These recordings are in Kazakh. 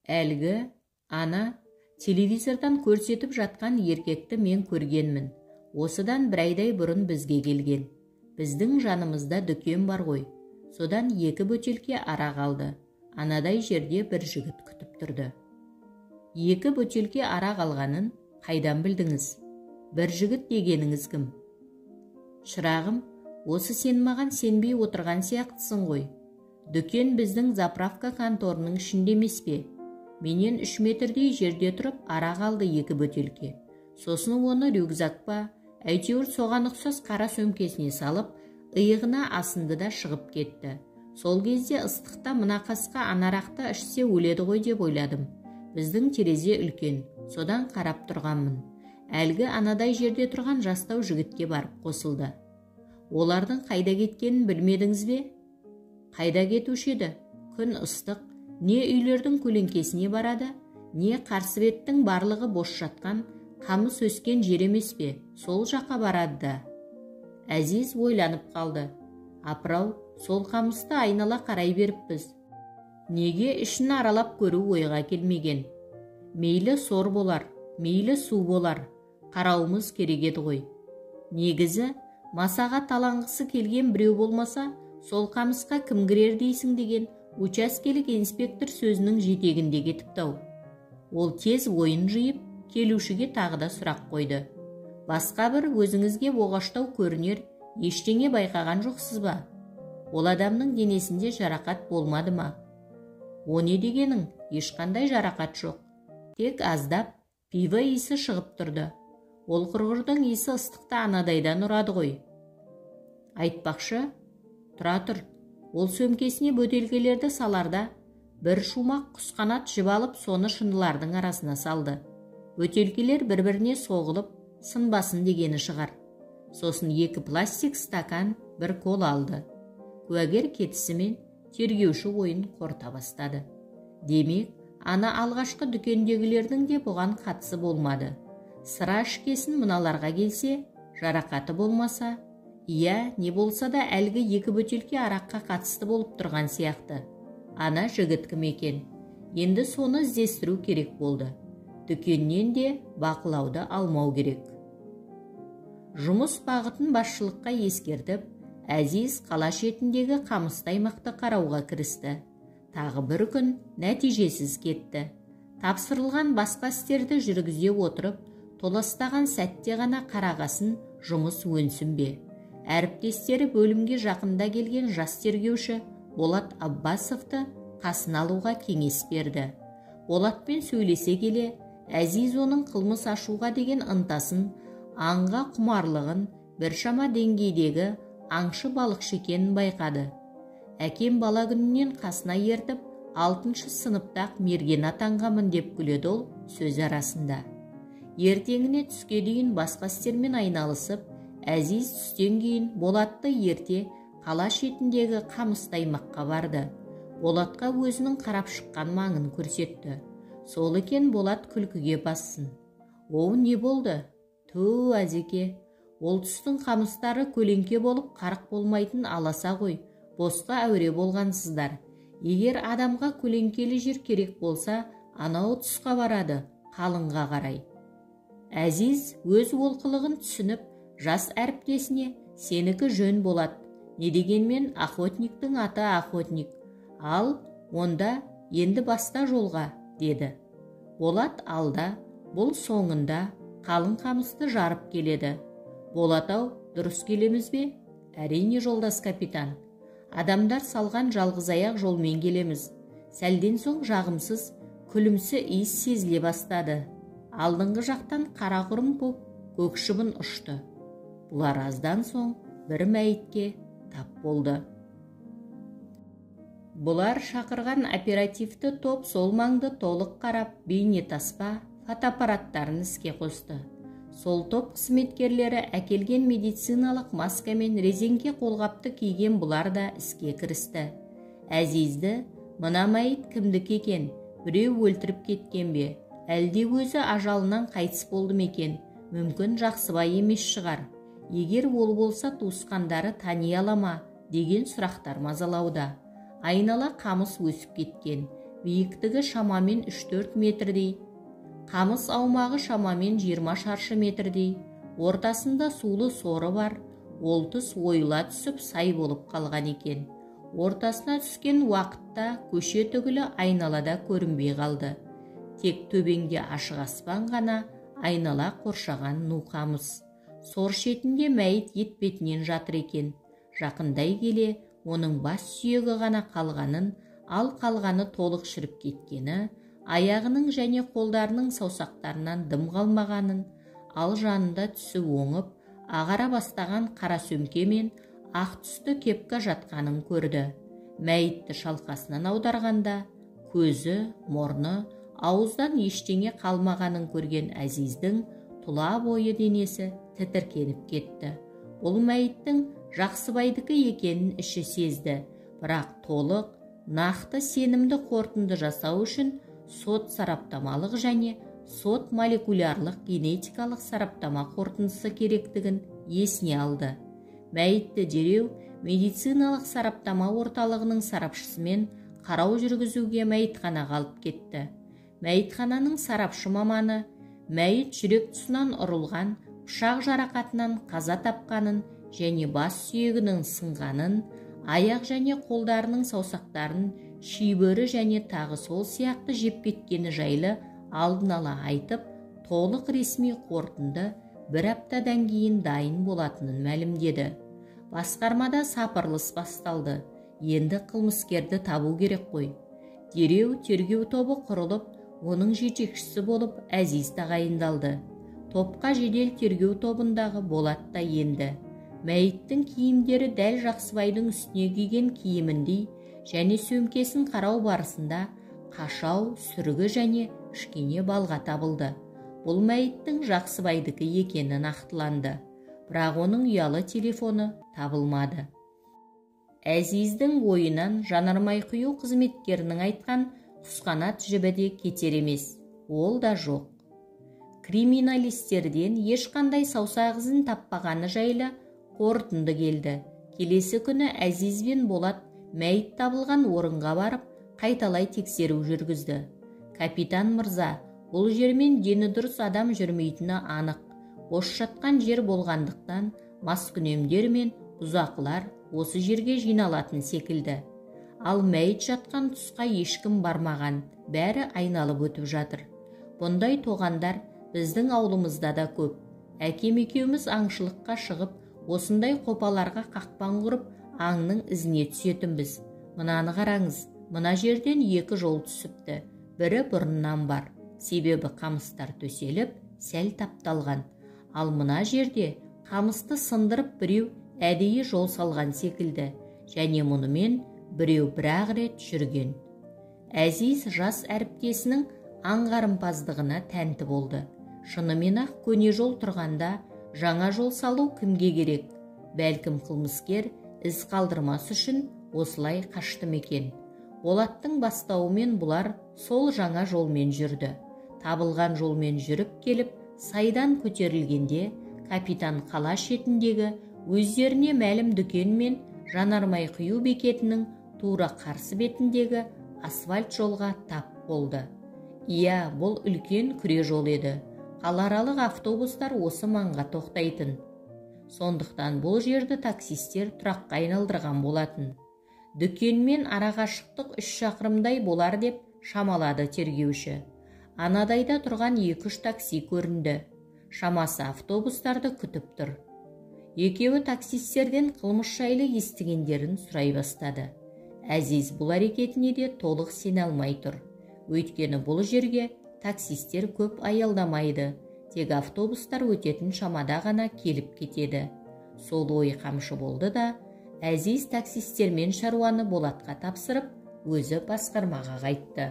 Әлгі ана телевизордан көрсетіп жатқан еркекті мен көргенмін. Осыдан бір айдай бұрын бізге келген. Біздің жанымызда дүкен бар ғой. Содан 2 бөтелке арақ алды. Анадай жерде бір жігіт күтіп тұрды. 2 бөтелке арақ алғанын қайдан білдіңіз? Бір жігіт дегеніңіз кім? Шырағым, осы сен маған сенбей отырған сияқтысың ғой. Дүкен біздің заправка конторының ішінде емес пе? Менен 3 метрдей жерде тұрып арақ алды 2 бөтелке. Сосын оны рюкзак па, әйтеуір соған ұқсас қара сөмкесіне салып, иығына асынды да шығып кетті. Сол кезде ыстықта мына қасқа анарақты ішсе өледі ғой деп ойладым. Біздің терезе үлкен, содан қарап тұрғанмын. Әлгі анадай жерде тұрған жастау жігітке барып қосылды. Олардың қайда кеткенін білмедіңіз бе? Қайда кетуші еді? Күн ыстық, не үйлердің көлеңкесіне барады, не қарсы беттің барлығы бос жатқан, қамыс өскен жер емес пе? Сол жаққа барады да. Әзиз ойланып қалды. Апырау, сол қамысты айнала қарай беріппіз. Неге ішін аралап көру ойға келмеген? Мейлі сор болар, мейлі су болар, қарауымыз керек еді ғой. Негізі, масаға таланғысы келген біреу болмаса, сол қамысқа кім кірер дейсің деген учаскелік инспектор сөзінің жетегінде кетіптау. Ол тез ойын жиып, келушіге тағы да сұрақ қойды. Басқа бір өзіңізге оғаштау көрінер, ештеңе байқаған жоқсыз ба? Ол адамның денесінде жарақат болмады ма? О не дегенің? Ешқандай жарақат жоқ. Тек аздап пиво иісі шығып тұрды. Ол құрғырдың иісі ыстықта анадайдан ұрады ғой. Айтпақшы, тұра тұр. Ол сөмкесіне бөтелкелерді саларда, бір шумақ құсқанат жіп алып, соны шындылардың арасына салды. Бөтелкелер бір-біріне соғылып, сынбасын дегені шығар. Сосын 2 пластик стакан, бір кол алды. Куәгер кетісімен тергеуші ойын қорыта бастады. Демек, ана алғашқы дүкендегілердің де бұған қатысы болмады. Сыра ішкесін мыналарға келсе, жарақаты болмаса, иә, не болса да әлгі 2 бөтелке араққа қатысты болып тұрған сияқты. Ана жігіт кім екен? Енді соны іздестіру керек болды. Дүкеннен де бақылауды алмау керек. Жұмыс бағытын басшылыққа ескертіп, Әзиз қала шетіндегі қамысты аймақты қарауға кірісті. Тағы бір күн нәтижесіз кетті. Тапсырылған басқа істерді жүргізе отырып, толастаған сәтте ғана қарағасын жұмыс өнсін бе. Әріптестері бөлімге жақында келген жас тергеуші Болат Аббасовты қасын алуға кеңес берді. Болатпен сөйлесе келе, Әзиз оның қылмыс ашуға деген ынтасын, аңға құмарлығын, біршама деңгейдегі аңшы балықшы екенін байқады. Әкем бала күнінен қасына ертіп, 6-шы сыныптақ мерген атанғамын деп күледі ол сөз арасында. Ертеңіне түске дейін басқа істермен айналысып, Әзиз түстен кейін Болатты ерте қала шетіндегі қамысты аймаққа барды. Болатқа өзінің қарап шыққан маңын көрсетті. Сол екен Болат күлкіге бассын. Оу, не болды? Ту, Әзеке, ол түстің қамыстары көлеңке болып қарық болмайтын аласа ғой. Босқа әуре болғансыздар. Егер адамға көлеңкелі жер керек болса, анау тұсқа барады, қалыңға қарай. Әзиз өз олқылығын түсініп, жас әріптесіне сенікі жөн болады. Не дегенмен охотниктің аты охотник. Ал, онда енді баста жолға, деді. Болат алда, бұл соңында қалың қамысты жарып келеді. Болатау, дұрыс келеміз бе? Әрине, жолдас капитан. Адамдар салған жалғыз аяқ жолмен келеміз. Сәлден соң жағымсыз, күлімсі иіс сезіле бастады. Алдыңғы жақтан қара құрым боп көк шыбын ұшты. Бұлар аздан соң бір мәйітке тап болды. Бұлар шақырған оперативті топ сол маңды толық қарап, бейнетаспа, фотоаппараттарын іске қосты. Сол топ қызметкерлері әкелген медициналық маска мен резеңке қолғапты киген бұлар да іске кірісті. Әзизді, мына мәйіт кімдікі екен? Біреу өлтіріп кеткен бе? Әлде өзі ажалынан қайтыс болды ма екен? Мүмкін жақсыбай емес шығар. Егер ол болса туысқандары тани ала ма деген сұрақтар мазалауда. Айнала қамыс өсіп кеткен. биіктігі шамамен 3-4 метрдей, қамыс аумағы шамамен 20 шаршы метрдей, ортасында сулы соры бар, ол тұс ойыла түсіп сай болып қалған екен. Ортасына түскен уақытта көше түгілі айналада көрінбей қалды. Тек төбеңде ашық аспан ғана, айнала қоршаған ну қамыс. Сор шетінде мәйіт етпетінен жатыр екен. Жақындай келе, оның бас сүйегі ғана қалғанын, ал қалғаны толық шіріп кеткені, аяғының және қолдарының саусақтарынан дым қалмағанын, ал жанында түсі оңып, ағара бастаған қара сөмке мен ақ түсті кепка жатқанын көрді. Мәйітті шалқасынан аударғанда, көзі, мұрны, ауыздан ештеңе қалмағанын көрген Әзиздің тұла бойы денесі тітіркеніп кетті. Бұл мәйіттің Жақсыбайдікі екенін іші сезді, бірақ толық, нақты сенімді қорытынды жасау үшін сот сараптамалық және сот молекулярлық генетикалық сараптама қорытындысы керектігін есіне алды. Мәйітті дереу медициналық сараптама орталығының сарапшысымен қарау жүргізуге мәйітханаға алып кетті. Мәйітхананың сарапшы маманы мәйіт жүрек тұсынан ұрылған пышақ жарақатынан қаза тапқанын және бас сүйегінің сынғанын, аяқ және қолдарының саусақтарын шибөрі және тағы сол сияқты жеп кеткені жайлы алдын ала айтып, толық ресми қорытынды 1 аптадан кейін дайын болатынын мәлімдеді. Басқармада сапырылыс басталды. Енді қылмыскерді табу керек қой. Дереу тергеу тобы құрылып, оның жетекшісі болып Әзиз тағайындалды. Топқа жедел тергеу тобындағы Болат та енді. Мәйіттің киімдері дәл Жақсыбайдың үстіне киген киіміндей және сөмкесін қарау барысында қашау, сүргі және кішкене балға табылды. Бұл мәйіттің Жақсыбайдікі екені нақтыланды, бірақ оның ұялы телефоны табылмады. Әзиздің ойынан жанармай құю қызметкерінің айтқан құсқанат жібі де кетер емес, ол да жоқ. Криминалистерден ешқандай саусақ ізін таппағаны жайлы қорытынды келді. Келесі күні Әзиз бен Болат мәйіт табылған орынға барып, қайталай тексеру жүргізді. Капитан мырза, бұл жермен дені дұрыс адам жүрмейтіні анық. Бос жатқан жер болғандықтан маскүнемдер мен бұзақылар осы жерге жиналатын секілді. Ал мәйіт жатқан тұсқа ешкім бармаған, бәрі айналып өтіп жатыр. Бұндай тоғандар біздің аулымызда да көп. Әкем екеуміз аңшылыққа шығып, осындай қопаларға қақпан құрып, аңның ізіне түсетінбіз. Мынаны қараңыз, мына жерден 2 жол түсіпті. Бірі бұрыннан бар, себебі қамыстар төселіп, сәл тапталған. Ал мына жерде қамысты сындырып біреу әдейі жол салған секілді, және мұнымен біреу бір-ақ рет жүрген. Әзиз жас әріптесінің аңғарымпаздығына тәнті болды. Шынымен-ақ көне жол тұрғанда жаңа жол салу кімге керек? Бәлкім қылмыскер із қалдырмас үшін осылай қашты екен. Болаттың бастауымен бұлар сол жаңа жолмен жүрді. Табылған жолмен жүріп келіп, сайдан көтерілгенде капитан қала шетіндегі өздеріне мәлім дүкен мен жанармай құю бекетінің тура қарсы бетіндегі асфальт жолға тап болды. Иә, бұл үлкен күре жол еді. Қалааралық автобустар осы маңға тоқтайтын. Сондықтан бұл жерді таксистер тұраққа айналдырған болатын. Дүкенмен арақашықтық 3 шақырымдай болар деп шамалады тергеуші. Анадайда тұрған 2-3 такси көрінді. Шамасы автобустарды күтіп тұр. Екеуі таксистерден қылмыс жайлы естігендерін сұрай бастады. Әзиз бұл әрекетіне де толық сене алмай тұр. Өйткені бұл жерге таксистер көп аялдамайды, тек автобустар өтетін шамада ғана келіп кетеді. Сол ой қамшы болды да, Әзиз таксистермен шаруаны Болатқа тапсырып, өзі басқармаға қайтты.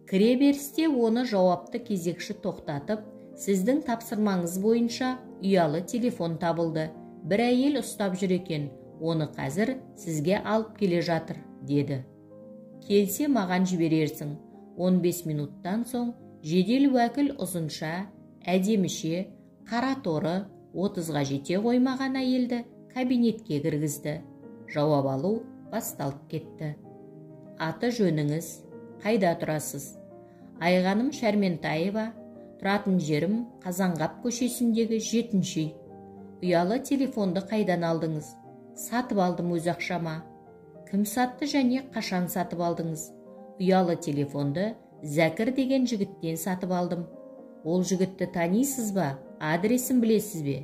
Кіре берісте оны жауапты кезекші тоқтатып, сіздің тапсырмаңыз бойынша ұялы телефон табылды. Бір әйел ұстап жүр екен, оны қазір сізге алып келе жатыр, деді. Келсе маған жіберерсің. 15 минуттан соң жедел уәкіл ұзынша, әдеміше, қара торы 30-ға жете қоймаған әйелді кабинетке кіргізді. Жауап алу басталып кетті. Аты жөніңіз, қайда тұрасыз? Айғаным Шәрментаева, тұратын жерім Қазанғап көшесіндегі 7-ші үй. Ұялы телефонды қайдан алдыңыз? Сатып алдым өз ақшама. Кім сатты және қашан сатып алдыңыз? Ұялы телефонды Зәкір деген жігіттен сатып алдым. Ол жігітті танисыз ба? Адресін білесіз бе?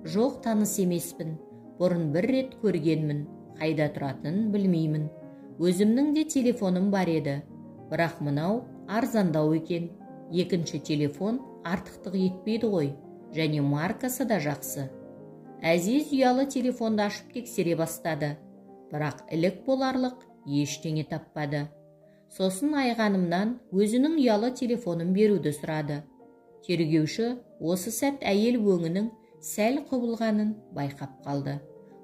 Жоқ, таныс емеспін. Бұрын бір рет көргенмін. Қайда тұратынын білмеймін. Өзімнің де телефоным бар еді. Бірақ мынау арзандау екен. Екінші телефон артықтық етпейді ғой. Және маркасы да жақсы. Әзиз ұялы телефонды ашып тексере бастады. Бірақ ілік боларлық ештеңе таппады. Сосын Айғанымнан өзінің ұялы телефонын беруді сұрады. Тергеуші осы сәт әйел өңінің сәл құбылғанын байқап қалды.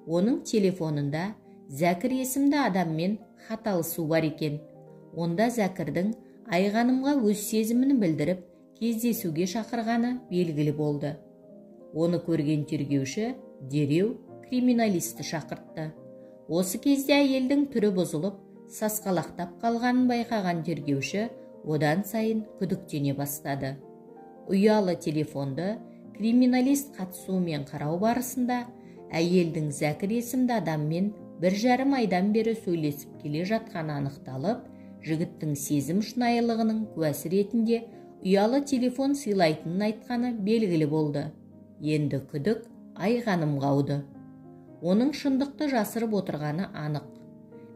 Оның телефонында Зәкір есімді адаммен хат алысу бар екен. Онда Зәкірдің Айғанымға өз сезімін білдіріп, кездесуге шақырғаны белгілі болды. Оны көрген тергеуші дереу криминалисті шақыртты. Осы кезде әйелдің түрі бұзылып, сасқалақтап қалғанын байқаған тергеуші одан сайын күдіктене бастады. Ұялы телефонды криминалист қатысуымен қарау барысында әйелдің Зәкір есімді адаммен 1,5 айдан бері сөйлесіп келе жатқаны анықталып, жігіттің сезім шынайылығының куәсі ретінде ұялы телефон сыйлайтынын айтқаны белгілі болды. Енді күдік Айғанымға ауды. Оның шындықты жасырып отырғаны анық.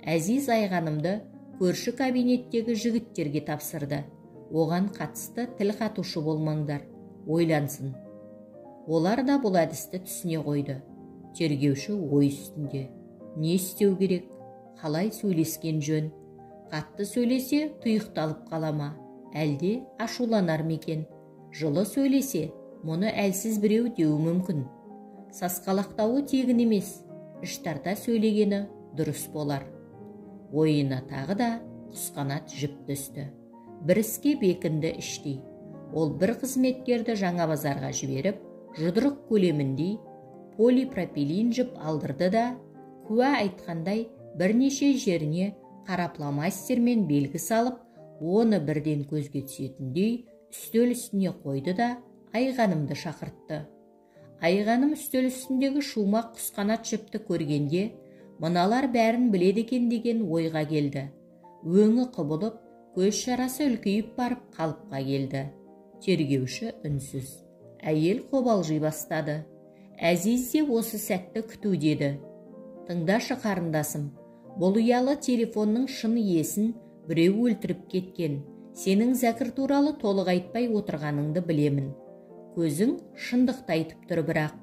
Әзиз Айғанымды көрші кабинеттегі жігіттерге тапсырды. Оған қатысты тіл қатушы болмаңдар, ойлансын. Олар да бұл әдісті түсіне қойды. Тергеуші ой үстінде. Не істеу керек? Қалай сөйлескен жөн? Қатты сөйлесе тұйықталып қалама, әлде ашуланар мекен? Жылы сөйлесе, мұны әлсіз біреу деу мүмкін. Сасқалақтауы тегін емес, іштарта сөйлегені дұрыс болар. Ойына тағы да құсқанат жіп түсті. Бір іске бекінді іштей. Ол бір қызметкерді жаңа базарға жіберіп, жұдырық көлеміндей полипропилин жіп алдырды да, куә айтқандай бірнеше жеріне қарапламастермен белгі салып, оны бірден көзге түсетіндей үстел үстіне қойды да Айғанымды шақыртты. Айғаным үстел үстіндегі шумақ құсқанат жіпті көргенде, мыналар бәрін біледі екен деген ойға келді. Өңі құбылып, көз шарасы үлкейіп барып қалыпқа келді. Тергеуші үнсіз. Әйел қобалжи бастады. Әзиз де осы сәтті күтудеді. Тыңдашы қарындасым, бұл ұялы телефонның шын иесін біреу өлтіріп кеткен. Сенің Зәкір туралы толық айтпай отырғаныңды білемін. Көзің шындықты айтып тұр, бірақ